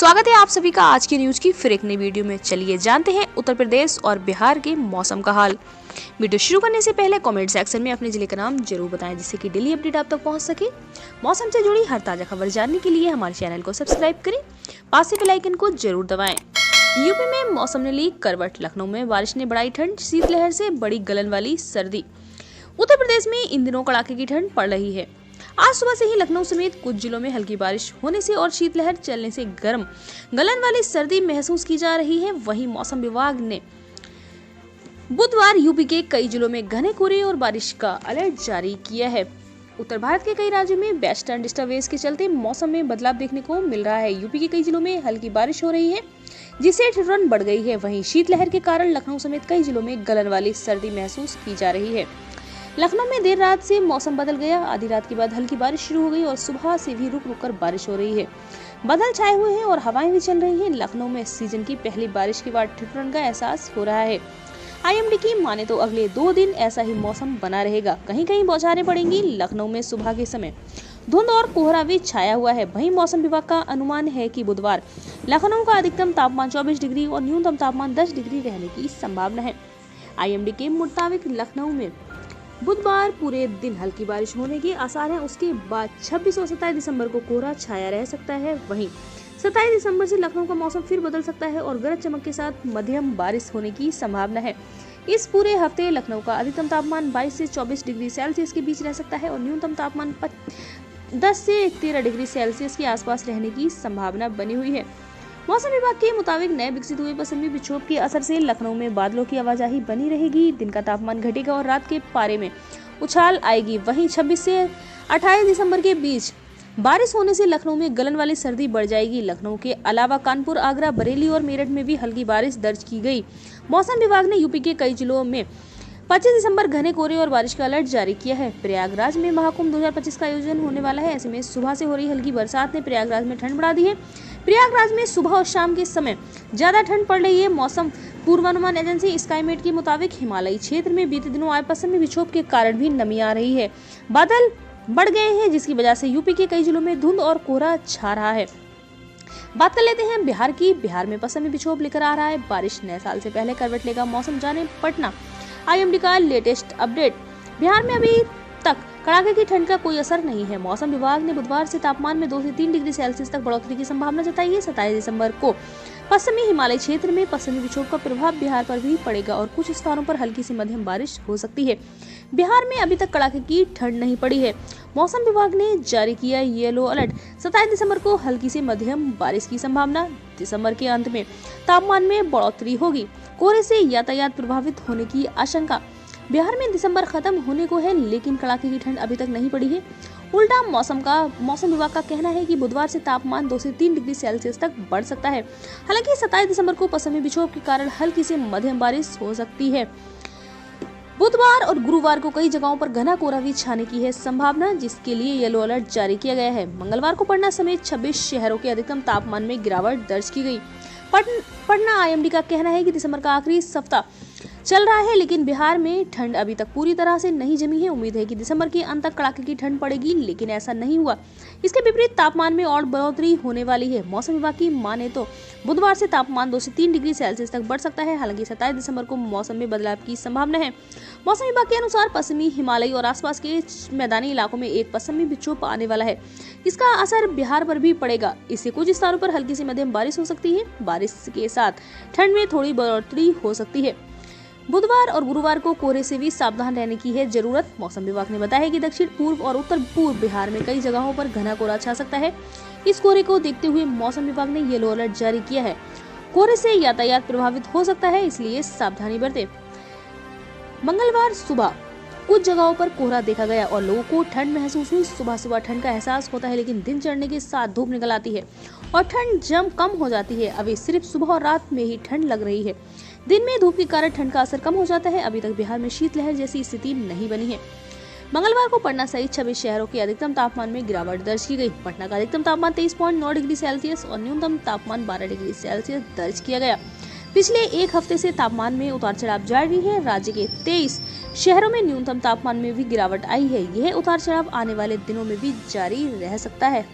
स्वागत है आप सभी का आज की न्यूज की फिर एक नई वीडियो में। चलिए जानते हैं उत्तर प्रदेश और बिहार के मौसम का हाल। वीडियो शुरू करने से पहले कमेंट सेक्शन में अपने जिले का नाम जरूर बताएं, जिससे कि डेली अपडेट आप तक पहुंच सके। मौसम से जुड़ी हर ताजा खबर जानने के लिए हमारे चैनल को सब्सक्राइब करें, पास से बेल आइकन को जरूर दबाएं। यूपी में मौसम ने ली करवट। लखनऊ में बारिश ने बढ़ाई ठंड, शीतलहर से बड़ी गलन वाली सर्दी। उत्तर प्रदेश में इन दिनों कड़ाके की ठंड पड़ रही है। आज सुबह से ही लखनऊ समेत कुछ जिलों में हल्की बारिश होने से और शीतलहर चलने से गर्म गलन वाली सर्दी महसूस की जा रही है। वहीं मौसम विभाग ने बुधवार यूपी के कई जिलों में घने कोहरे और बारिश का अलर्ट जारी किया है। उत्तर भारत के कई राज्यों में वेस्टर्न डिस्टर्बेंस के चलते मौसम में बदलाव देखने को मिल रहा है। यूपी के कई जिलों में हल्की बारिश हो रही है, जिससे ठंड बढ़ गई है। वहीं शीतलहर के कारण लखनऊ समेत कई जिलों में गलन वाली सर्दी महसूस की जा रही है। लखनऊ में देर रात से मौसम बदल गया। आधी रात के बाद हल्की बारिश शुरू हो गई और सुबह से भी रुक रुक कर बारिश हो रही है। बादल छाए हुए हैं और हवाएं भी चल रही हैं। लखनऊ में सीजन की पहली बारिश के बाद ठिठुरन का एहसास हो रहा है। आईएमडी की माने तो अगले 2 दिन ऐसा ही मौसम बना रहेगा। कहीं कहीं बौछारें पड़ेंगी। लखनऊ में सुबह के समय धुंध और कोहरा भी छाया हुआ है। वहीं मौसम विभाग का अनुमान है कि बुधवार लखनऊ का अधिकतम तापमान 24 डिग्री और न्यूनतम तापमान 10 डिग्री रहने की संभावना है। आईएमडी के मुताबिक लखनऊ में बुधवार पूरे दिन हल्की बारिश होने के आसार हैं। उसके बाद 26 और 27 दिसंबर को कोहरा छाया रह सकता है। वहीं 27 दिसंबर से लखनऊ का मौसम फिर बदल सकता है और गरज चमक के साथ मध्यम बारिश होने की संभावना है। इस पूरे हफ्ते लखनऊ का अधिकतम तापमान 22 से 24 डिग्री सेल्सियस के बीच रह सकता है और न्यूनतम तापमान 10 से 13 डिग्री सेल्सियस के आसपास रहने की संभावना बनी हुई है। मौसम विभाग के मुताबिक नए विकसित हुए पश्चिमी विक्षोभ के असर से लखनऊ में बादलों की आवाजाही बनी रहेगी। दिन का तापमान घटेगा और रात के पारे में उछाल आएगी। वहीं 26 से 28 दिसंबर के बीच बारिश होने से लखनऊ में गलन वाली सर्दी बढ़ जाएगी। लखनऊ के अलावा कानपुर, आगरा, बरेली और मेरठ में भी हल्की बारिश दर्ज की गई। मौसम विभाग ने यूपी के कई जिलों में 25 दिसंबर घने कोहरे और बारिश का अलर्ट जारी किया है। प्रयागराज में महाकुंभ 2025 का आयोजन होने वाला है। ऐसे में सुबह से हो रही हल्की बरसात ने प्रयागराज में ठंड बढ़ा दी है। प्रयागराज में सुबह और शाम के समय ज्यादा ठंड पड़ रही है। मौसम पूर्वानुमान एजेंसी स्काईमेट के मुताबिक हिमालयी क्षेत्र में बीते दिनों आए पश्चिमी विक्षोभ के कारण भी नमी आ रही है। बादल बढ़ गए हैं, जिसकी वजह से यूपी के कई जिलों में धुंध और कोहरा छा रहा है। बात कर लेते हैं बिहार की। बिहार में पश्चिमी विक्षोभ लेकर आ रहा है बारिश। नए साल से पहले करवट लेगा मौसम, जाने पटना आईएमडी का लेटेस्ट अपडेट। बिहार में अभी तक कड़ाके की ठंड का कोई असर नहीं है। मौसम विभाग ने बुधवार से तापमान में 2 से 3 डिग्री सेल्सियस तक बढ़ोतरी की संभावना जताई है। 27 दिसंबर को पश्चिमी हिमालय क्षेत्र में पश्चिमी विक्षोभ का प्रभाव बिहार पर भी पड़ेगा और कुछ स्थानों पर हल्की से मध्यम बारिश हो सकती है। बिहार में अभी तक कड़ाके की ठंड नहीं पड़ी है। मौसम विभाग ने जारी किया येलो अलर्ट। 27 दिसंबर को हल्की से मध्यम बारिश की संभावना। दिसंबर के अंत में तापमान में बढ़ोतरी होगी। कोहरे से यातायात प्रभावित होने की आशंका। बिहार में दिसंबर खत्म होने को है, लेकिन कड़ाके की ठंड अभी तक नहीं पड़ी है। उल्टा मौसम विभाग का कहना है कि बुधवार से तापमान 2 से 3 डिग्री सेल्सियस तक बढ़ सकता है। हालांकि 27 दिसंबर को पश्चिमी विक्षोभ के कारण हल्की से मध्यम बारिश हो सकती है। बुधवार और गुरुवार को कई जगहों पर घना कोहरा भी छाने की है संभावना, जिसके लिए येलो अलर्ट जारी किया गया है। मंगलवार को पटना समेत 26 शहरों के अधिकतम तापमान में गिरावट दर्ज की गई। पटना आईएमडी का कहना है कि दिसंबर का आखिरी सप्ताह चल रहा है, लेकिन बिहार में ठंड अभी तक पूरी तरह से नहीं जमी है। उम्मीद है कि दिसंबर के अंत तक कड़ाके की ठंड पड़ेगी, लेकिन ऐसा नहीं हुआ। इसके विपरीत तापमान में और बढ़ोतरी होने वाली है। मौसम विभाग की माने तो बुधवार से तापमान 2 से 3 डिग्री सेल्सियस तक बढ़ सकता है। हालांकि 27 दिसंबर को मौसम में बदलाव की संभावना है। मौसम विभाग के अनुसार पश्चिमी हिमालय और आसपास के मैदानी इलाकों में एक पश्चिमी विक्षोभ आने वाला है। इसका असर बिहार पर भी पड़ेगा। इससे कुछ स्थानों पर हल्की से मध्यम बारिश हो सकती है। बारिश के साथ ठंड में थोड़ी बढ़ोतरी हो सकती है। बुधवार और गुरुवार को कोहरे से भी सावधान रहने की है जरूरत। मौसम विभाग ने बताया कि दक्षिण पूर्व और उत्तर पूर्व बिहार में कई जगहों पर घना कोहरा छा सकता है। इस कोहरे को देखते हुए मौसम विभाग ने येलो अलर्ट जारी किया है। कोहरे से यातायात प्रभावित हो सकता है, इसलिए सावधानी बरतें। मंगलवार सुबह कुछ जगहों पर कोहरा देखा गया और लोगों को ठंड महसूस हुई। सुबह सुबह ठंड का एहसास होता है, लेकिन दिन चढ़ने के साथ धूप निकल आती है और ठंड कम हो जाती है। अभी सिर्फ सुबह और रात में ही ठंड लग रही है। दिन में धूप के कारण ठंड का असर कम हो जाता है। अभी तक बिहार में शीतलहर जैसी स्थिति नहीं बनी है। मंगलवार को पटना सहित 26 शहरों के अधिकतम तापमान में गिरावट दर्ज की गई। पटना का अधिकतम तापमान 23.9 डिग्री सेल्सियस और न्यूनतम तापमान 12 डिग्री सेल्सियस दर्ज किया गया। पिछले एक हफ्ते से तापमान में उतार चढ़ाव जारी है। राज्य के 23 शहरों में न्यूनतम तापमान में भी गिरावट आई है। यह उतार चढ़ाव आने वाले दिनों में भी जारी रह सकता है।